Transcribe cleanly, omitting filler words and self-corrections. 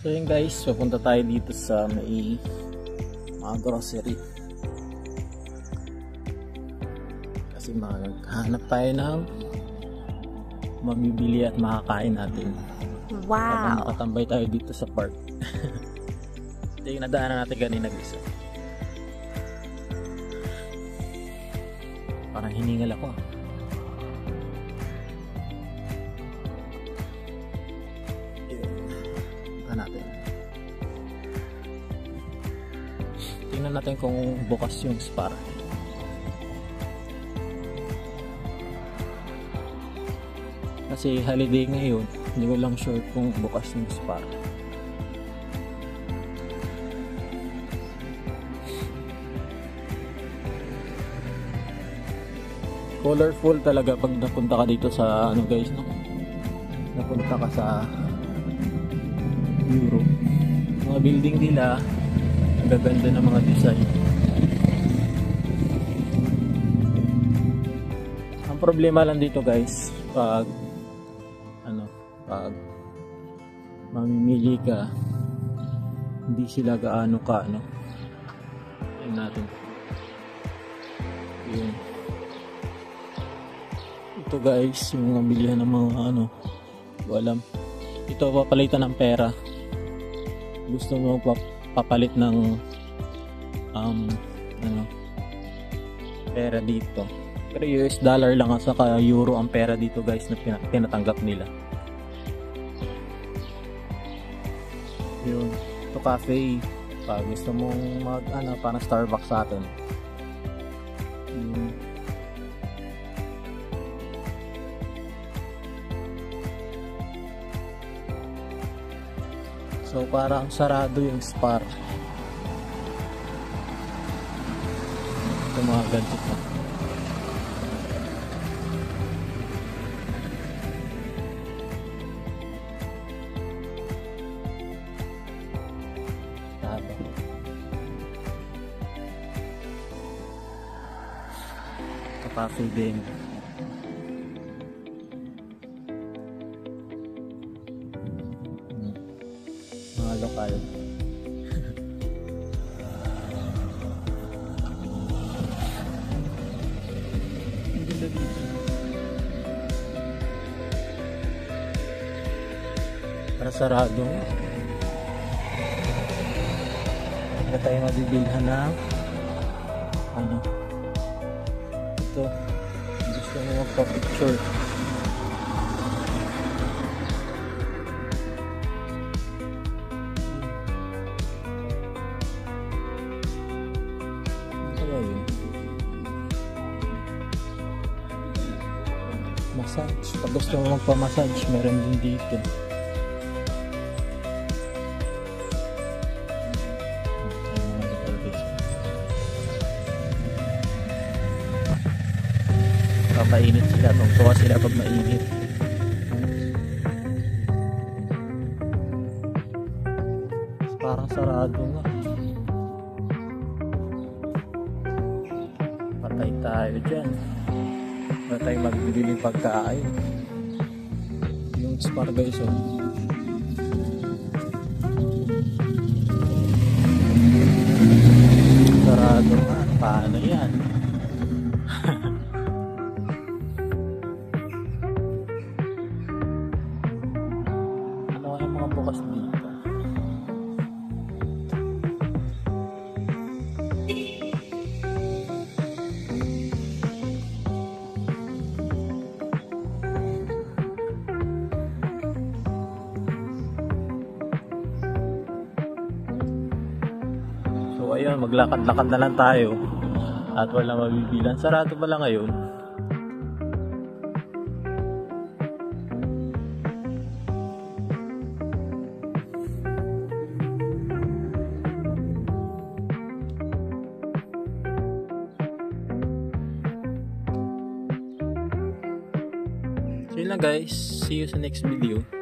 So yun guys, papunta tayo dito sa may mga grocery. Kasi maghahanap tayo ng mamibili at makakain natin. Wow! Habang nakatambay tayo dito sa park. Ito yung nadaanan natin kanina guys. Parang hiningal ako. Natin. Tingnan natin kung bukas yung Spar. Kasi holiday ngayon, hindi ko lang sure kung bukas yung Spar. Colorful talaga pag napunta ka dito sa ano guys, no? Napunta ka sa Europe. Mga building nila, ang gaganda ng mga design. Ang problema lang dito guys, pag mamimili ka, hindi sila gaano ka, Tingnan natin. Yun. Ito guys, yung mga bilihan ng mga hindi ko alam. Ito papalitan ng pera. Gusto mo papalit ng pera dito, pero US dollar lang at saka euro ang pera dito guys na tinatanggap nila. Yun, ito cafe pag gusto mong mag parang Starbucks sa atin. So parang sarado yung Spar. Ito mga gadget na. Sarado. Ito cafe din. Lokal. Para sarado. Hindi tayo mabibilhan ng ito. Gusto mo magpa-picture. Massage. Pag gusto mo magpa-massage, meron din dito. Papainit sila. Tungtuwa sila pag mainit. Parang sarado nga. Patay tayo dyan. Wala tayong magbibili ng pagkain. Yung Spar guys, sarado nga. Paano yan? Ano kaya mga bukas dito? So ayun, maglakad-lakad na lang tayo at wala mabibilan. Sarado pala ngayon. So yun lang guys, see you sa next video.